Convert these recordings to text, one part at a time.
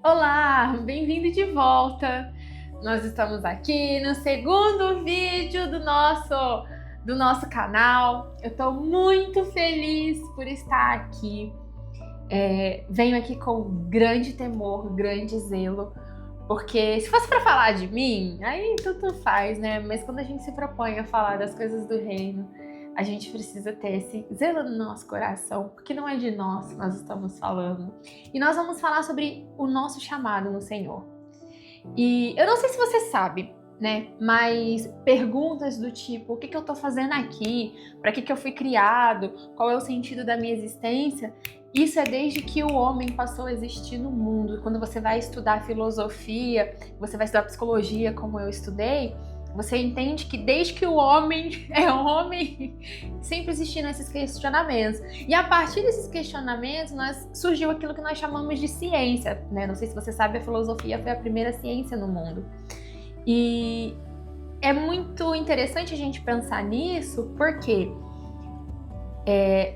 Olá, bem-vindo de volta. Nós estamos aqui no segundo vídeo do nosso canal. Eu estou muito feliz por estar aqui. Venho aqui com grande temor, grande zelo, porque se fosse para falar de mim, aí tudo faz, né? Mas quando a gente se propõe a falar das coisas do reino, a gente precisa ter esse zelo no nosso coração, porque não é de nós que nós estamos falando. E nós vamos falar sobre o nosso chamado no Senhor. E eu não sei se você sabe, né? Mas perguntas do tipo, o que eu tô fazendo aqui? Para que eu fui criado? Qual é o sentido da minha existência? Isso é desde que o homem passou a existir no mundo. Quando você vai estudar filosofia, você vai estudar psicologia, como eu estudei, você entende que desde que o homem é homem, sempre existiram esses questionamentos. E a partir desses questionamentos, surgiu aquilo que nós chamamos de ciência, né? Não sei se você sabe, a filosofia foi a primeira ciência no mundo. E é muito interessante a gente pensar nisso, porque,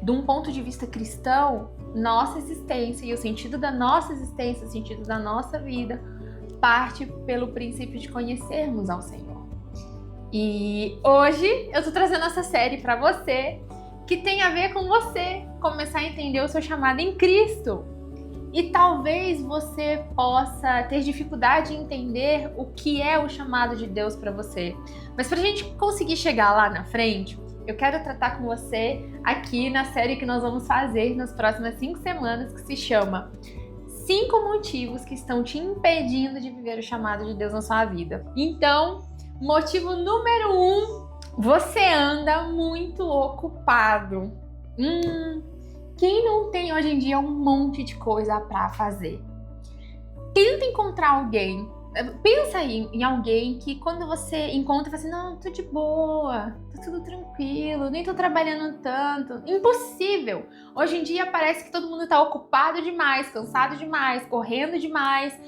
de um ponto de vista cristão, nossa existência e o sentido da nossa existência, o sentido da nossa vida, parte pelo princípio de conhecermos ao Senhor. E hoje eu tô trazendo essa série para você, que tem a ver com você começar a entender o seu chamado em Cristo. E talvez você possa ter dificuldade em entender o que é o chamado de Deus para você. Mas para a gente conseguir chegar lá na frente, eu quero tratar com você aqui na série que nós vamos fazer nas próximas 5 semanas, que se chama 5 motivos que estão te impedindo de viver o chamado de Deus na sua vida. Então, motivo número 1, você anda muito ocupado. Quem não tem hoje em dia um monte de coisa para fazer? Tenta encontrar alguém. Pensa aí em alguém que quando você encontra, fala assim, não, tô de boa, tá tudo tranquilo, nem tô trabalhando tanto. Impossível! Hoje em dia parece que todo mundo tá ocupado demais, cansado demais, correndo demais.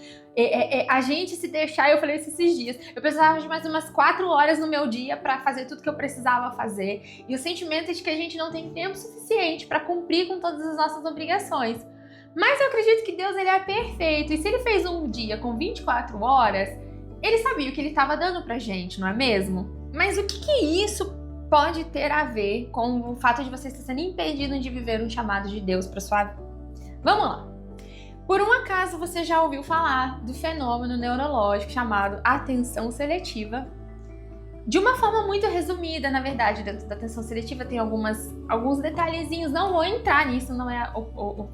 A gente se deixar, eu falei isso esses dias, eu precisava de mais umas 4 horas no meu dia para fazer tudo que eu precisava fazer. E o sentimento é de que a gente não tem tempo suficiente para cumprir com todas as nossas obrigações. Mas eu acredito que Deus, ele é perfeito. E se ele fez um dia com 24 horas, ele sabia o que ele estava dando pra gente, não é mesmo? Mas o que isso pode ter a ver com o fato de você estar sendo impedido de viver um chamado de Deus para sua vida? Vamos lá. Por um acaso você já ouviu falar do fenômeno neurológico chamado atenção seletiva? De uma forma muito resumida, na verdade, dentro da atenção seletiva tem alguns detalhezinhos, não vou entrar nisso, não é o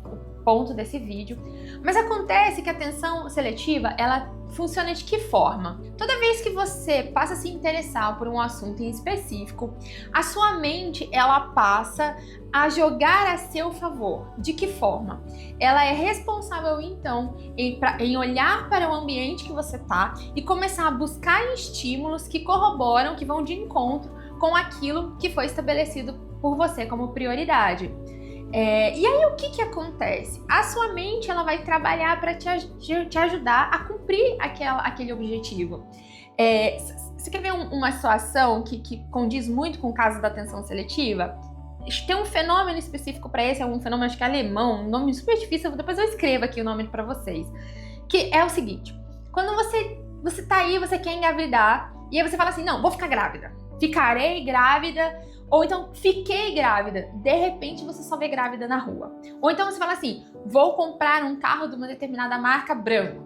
ponto desse vídeo. Mas acontece que a atenção seletiva, ela funciona de que forma? Toda vez que você passa a se interessar por um assunto em específico, a sua mente, ela passa a jogar a seu favor. De que forma? Ela é responsável, então, em olhar para o ambiente que você está e começar a buscar estímulos que corroboram, que vão de encontro com aquilo que foi estabelecido por você como prioridade. E aí o que acontece? A sua mente, ela vai trabalhar para te ajudar a cumprir aquele objetivo. Você quer ver uma situação que condiz muito com o caso da atenção seletiva? Tem um fenômeno específico para esse, é um fenômeno, acho que é alemão, um nome super difícil, depois eu escrevo aqui o nome para vocês. Que é o seguinte, quando você tá aí, você quer engravidar, e aí você fala assim, não, vou ficar grávida, ficarei grávida, ou então fiquei grávida, de repente você só vê grávida na rua. Ou então você fala assim, vou comprar um carro de uma determinada marca branco,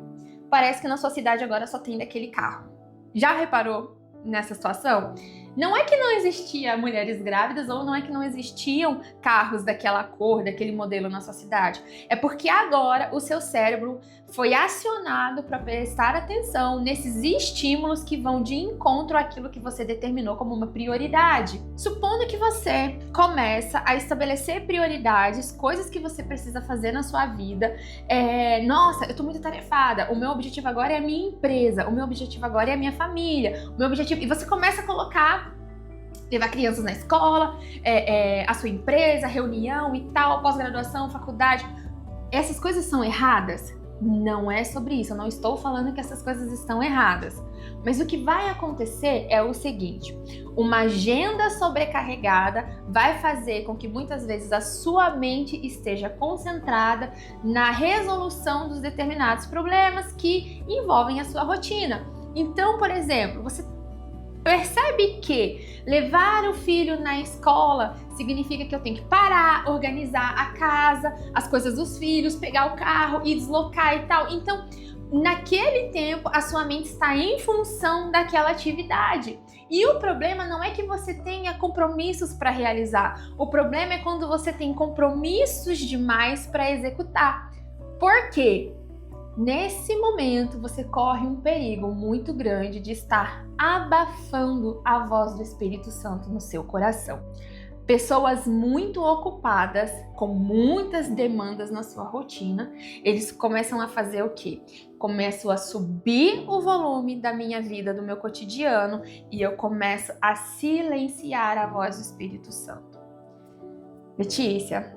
parece que na sua cidade agora só tem daquele carro. Já reparou nessa situação? Não é que não existia mulheres grávidas ou não é que não existiam carros daquela cor, daquele modelo na sua cidade. É porque agora o seu cérebro foi acionado para prestar atenção nesses estímulos que vão de encontro àquilo que você determinou como uma prioridade. Supondo que você começa a estabelecer prioridades, coisas que você precisa fazer na sua vida. Nossa, eu tô muito tarefada, o meu objetivo agora é a minha empresa, o meu objetivo agora é a minha família, o meu objetivo... E você começa a colocar, levar crianças na escola, a sua empresa, reunião e tal, pós-graduação, faculdade. Essas coisas são erradas? Não é sobre isso, eu não estou falando que essas coisas estão erradas. Mas o que vai acontecer é o seguinte: uma agenda sobrecarregada vai fazer com que muitas vezes a sua mente esteja concentrada na resolução dos determinados problemas que envolvem a sua rotina. Então, por exemplo, você percebe que levar o filho na escola significa que eu tenho que parar, organizar a casa, as coisas dos filhos, pegar o carro e deslocar e tal. Então, naquele tempo, a sua mente está em função daquela atividade. E o problema não é que você tenha compromissos para realizar. O problema é quando você tem compromissos demais para executar. Por quê? Nesse momento, você corre um perigo muito grande de estar abafando a voz do Espírito Santo no seu coração. Pessoas muito ocupadas, com muitas demandas na sua rotina, eles começam a fazer o quê? Começam a subir o volume da minha vida, do meu cotidiano, e eu começo a silenciar a voz do Espírito Santo. Letícia,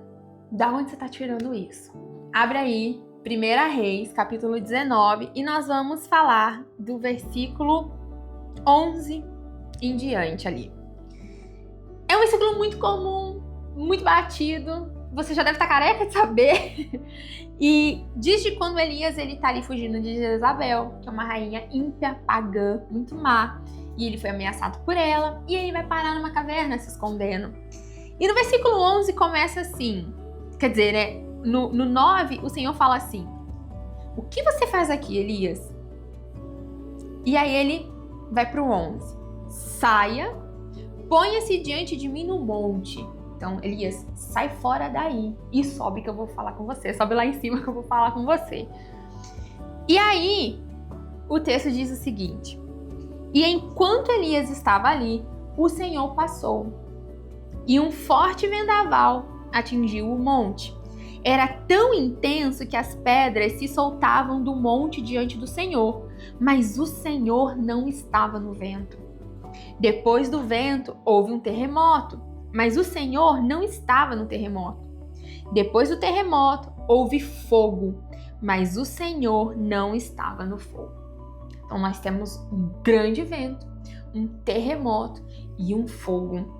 da onde você está tirando isso? Abre aí 1 Reis, capítulo 19, e nós vamos falar do versículo 11 em diante ali. É um versículo muito comum, muito batido, você já deve estar careca de saber. E diz de quando Elias está ali fugindo de Jezabel, que é uma rainha ímpia, pagã, muito má, e ele foi ameaçado por ela, e ele vai parar numa caverna se escondendo. E no versículo 11 começa assim, quer dizer, né? No 9, o Senhor fala assim: o que você faz aqui, Elias? E aí ele vai para o 11. Saia, ponha-se diante de mim no monte. Então, Elias, sai fora daí e sobe que eu vou falar com você. Sobe lá em cima que eu vou falar com você. E aí, o texto diz o seguinte: e enquanto Elias estava ali, o Senhor passou, e um forte vendaval atingiu o monte. Era tão intenso que as pedras se soltavam do monte diante do Senhor, mas o Senhor não estava no vento. Depois do vento, houve um terremoto, mas o Senhor não estava no terremoto. Depois do terremoto, houve fogo, mas o Senhor não estava no fogo. Então nós temos um grande vento, um terremoto e um fogo.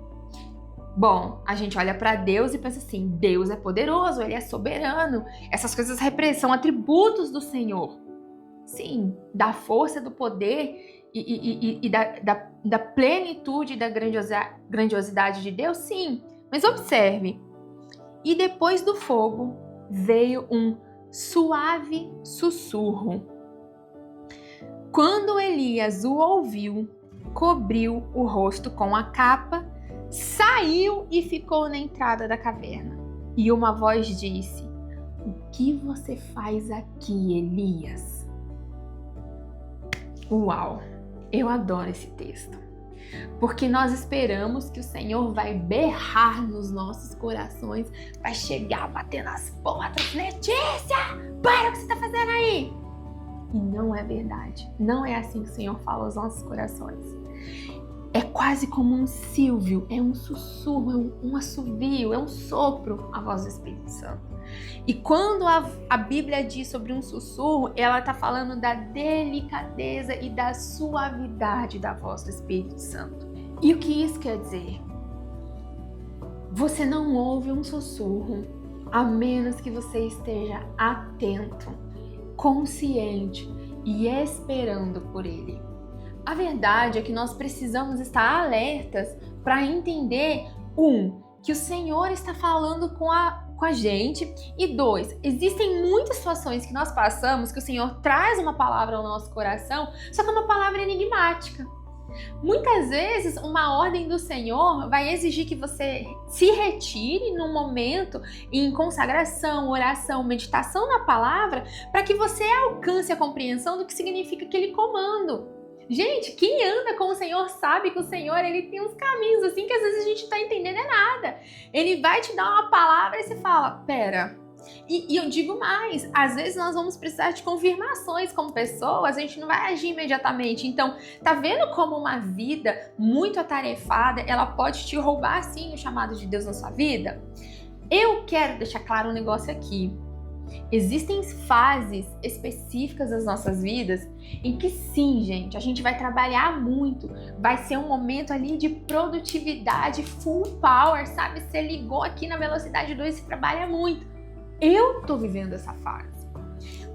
Bom, a gente olha para Deus e pensa assim: Deus é poderoso, Ele é soberano. Essas coisas são atributos do Senhor. Sim, da força, do poder e da plenitude da grandiosidade de Deus, sim. Mas observe, e depois do fogo veio um suave sussurro. Quando Elias o ouviu, cobriu o rosto com a capa, saiu e ficou na entrada da caverna. E uma voz disse: o que você faz aqui, Elias? Uau! Eu adoro esse texto, porque nós esperamos que o Senhor vai berrar nos nossos corações, vai chegar, bater nas portas: Letícia, para o que você está fazendo aí? E não é verdade, não é assim que o Senhor fala aos nossos corações. É quase como um sílvio, é um sussurro, é um assovio, é um sopro, a voz do Espírito Santo. E quando a Bíblia diz sobre um sussurro, ela está falando da delicadeza e da suavidade da voz do Espírito Santo. E o que isso quer dizer? Você não ouve um sussurro a menos que você esteja atento, consciente e esperando por ele. A verdade é que nós precisamos estar alertas para entender, que o Senhor está falando com a gente, e 2, existem muitas situações que nós passamos que o Senhor traz uma palavra ao nosso coração, só que é uma palavra enigmática. Muitas vezes uma ordem do Senhor vai exigir que você se retire num momento em consagração, oração, meditação na palavra, para que você alcance a compreensão do que significa aquele comando. Gente, quem anda com o Senhor sabe que o Senhor, ele tem uns caminhos assim que às vezes a gente não tá entendendo nada. Ele vai te dar uma palavra e você fala: pera. E eu digo mais, às vezes nós vamos precisar de confirmações como pessoas, a gente não vai agir imediatamente. Então, tá vendo como uma vida muito atarefada, ela pode te roubar sim o chamado de Deus na sua vida? Eu quero deixar claro um negócio aqui. Existem fases específicas das nossas vidas em que sim, gente, a gente vai trabalhar muito, vai ser um momento ali de produtividade full power, sabe? Você ligou aqui na velocidade 2 e trabalha muito. Eu tô vivendo essa fase.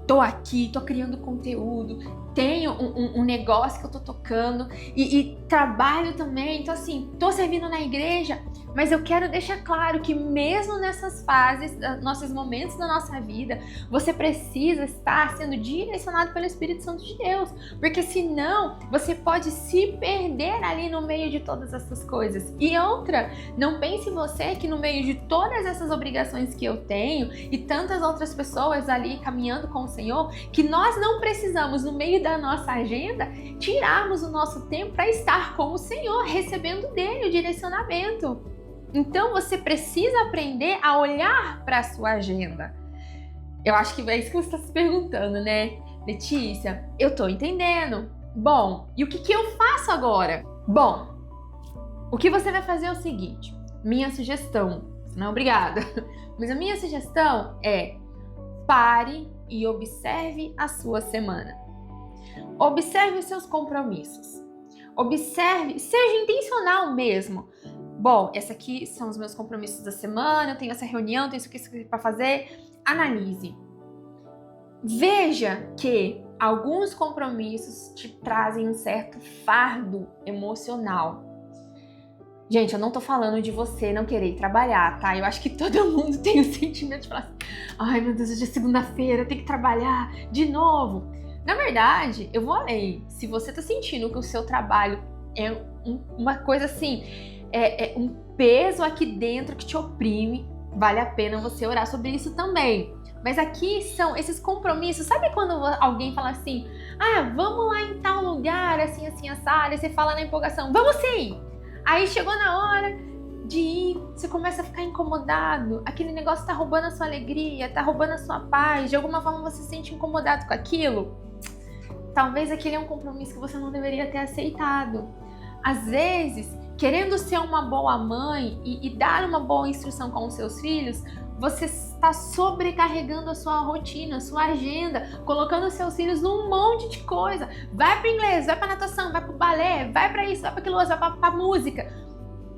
Tô aqui, tô criando conteúdo, tenho um negócio que eu tô tocando e trabalho também. Então, assim, tô servindo na igreja, mas eu quero deixar claro que mesmo nessas fases, nossos momentos da nossa vida, você precisa estar sendo direcionado pelo Espírito Santo de Deus, porque senão você pode se perder ali no meio de todas essas coisas. E outra, não pense você que no meio de todas essas obrigações que eu tenho e tantas outras pessoas ali caminhando com o Senhor, que nós não precisamos, no meio da nossa agenda, tirarmos o nosso tempo para estar com o Senhor, recebendo dele o direcionamento. Então você precisa aprender a olhar para a sua agenda. Eu acho que é isso que você está se perguntando, né? Letícia, eu tô entendendo. Bom, e o que eu faço agora? Bom, o que você vai fazer é o seguinte, minha sugestão, não obrigada, mas a minha sugestão é pare e observe a sua semana. Observe os seus compromissos. Observe, seja intencional mesmo. Bom, esses aqui são os meus compromissos da semana, eu tenho essa reunião, tenho isso aqui para fazer. Analise. Veja que alguns compromissos te trazem um certo fardo emocional. Gente, eu não tô falando de você não querer trabalhar, tá? Eu acho que todo mundo tem o sentimento de falar assim, ai meu Deus, hoje é segunda-feira, eu tenho que trabalhar de novo. Na verdade, eu vou além. Se você tá sentindo que o seu trabalho é uma coisa assim, é um peso aqui dentro que te oprime, vale a pena você orar sobre isso também. Mas aqui são esses compromissos. Sabe quando alguém fala assim, vamos lá em tal lugar, assim, assado, e você fala na empolgação, vamos sim! Aí chegou na hora de ir, você começa a ficar incomodado, aquele negócio tá roubando a sua alegria, tá roubando a sua paz, de alguma forma você se sente incomodado com aquilo. Talvez aquele é um compromisso que você não deveria ter aceitado. Às vezes, querendo ser uma boa mãe e dar uma boa instrução com os seus filhos, você está sobrecarregando a sua rotina, a sua agenda, colocando os seus filhos num monte de coisa. Vai para inglês, vai para natação, vai para balé, vai para isso, vai para aquilo, vai para música.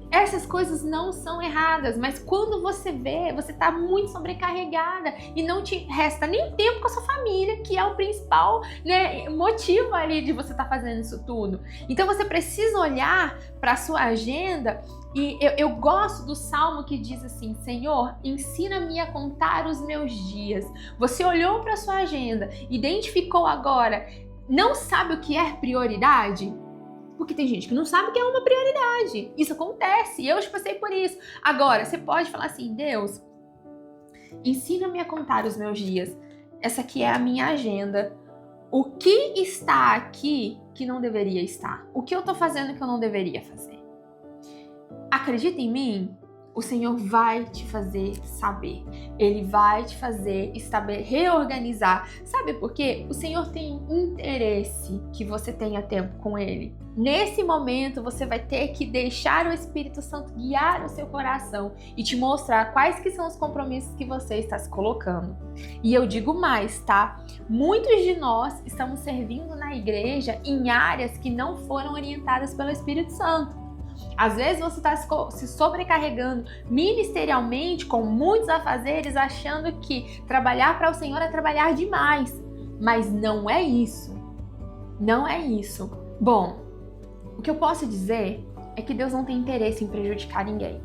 Essas coisas não são erradas, mas quando você vê, você está muito sobrecarregada e não te resta nem tempo com a sua família, que é o principal, né, motivo ali de você estar fazendo isso tudo. Então você precisa olhar para a sua agenda e eu gosto do salmo que diz assim, Senhor, ensina-me a contar os meus dias. Você olhou para a sua agenda, identificou agora, não sabe o que é prioridade? Porque tem gente que não sabe que é uma prioridade. Isso acontece, eu já passei por isso. Agora, você pode falar assim, Deus, ensina-me a contar os meus dias. Essa aqui é a minha agenda. O que está aqui que não deveria estar? O que eu tô fazendo que eu não deveria fazer? Acredita em mim? O Senhor vai te fazer saber. Ele vai te fazer saber reorganizar. Sabe por quê? O Senhor tem interesse que você tenha tempo com Ele. Nesse momento, você vai ter que deixar o Espírito Santo guiar o seu coração e te mostrar quais que são os compromissos que você está se colocando. E eu digo mais, tá? Muitos de nós estamos servindo na igreja em áreas que não foram orientadas pelo Espírito Santo. Às vezes você está se sobrecarregando ministerialmente com muitos afazeres, achando que trabalhar para o Senhor é trabalhar demais. Mas não é isso. Não é isso. Bom, o que eu posso dizer é que Deus não tem interesse em prejudicar ninguém.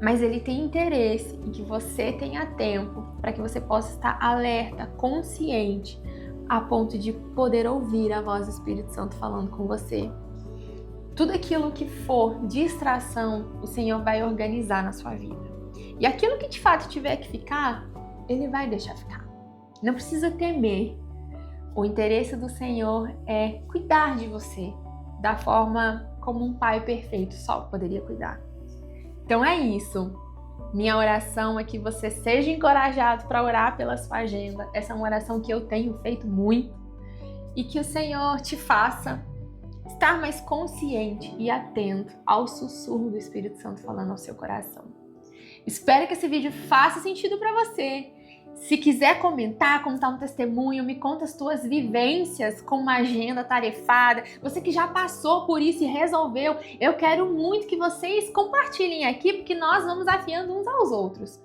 Mas Ele tem interesse em que você tenha tempo para que você possa estar alerta, consciente, a ponto de poder ouvir a voz do Espírito Santo falando com você. Tudo aquilo que for distração, o Senhor vai organizar na sua vida. E aquilo que de fato tiver que ficar, Ele vai deixar ficar. Não precisa temer. O interesse do Senhor é cuidar de você da forma como um pai perfeito só poderia cuidar. Então é isso. Minha oração é que você seja encorajado para orar pela sua agenda. Essa é uma oração que eu tenho feito muito. E que o Senhor te faça estar mais consciente e atento ao sussurro do Espírito Santo falando ao seu coração. Espero que esse vídeo faça sentido para você. Se quiser comentar, contar um testemunho, me conta as tuas vivências com uma agenda tarefada. Você que já passou por isso e resolveu, eu quero muito que vocês compartilhem aqui, porque nós vamos afiando uns aos outros.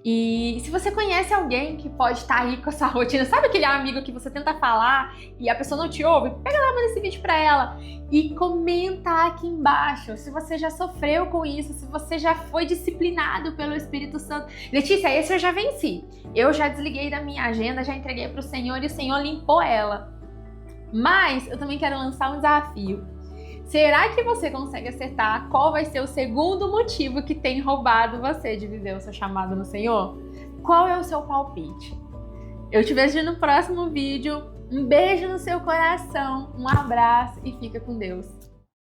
E se você conhece alguém que pode estar aí com essa rotina, sabe aquele amigo que você tenta falar e a pessoa não te ouve? Pega lá, manda esse vídeo pra ela e comenta aqui embaixo se você já sofreu com isso, se você já foi disciplinado pelo Espírito Santo. Letícia, esse eu já venci. Eu já desliguei da minha agenda, já entreguei pro Senhor e o Senhor limpou ela. Mas eu também quero lançar um desafio. Será que você consegue acertar qual vai ser o segundo motivo que tem roubado você de viver o seu chamado no Senhor? Qual é o seu palpite? Eu te vejo no próximo vídeo. Um beijo no seu coração, um abraço e fica com Deus.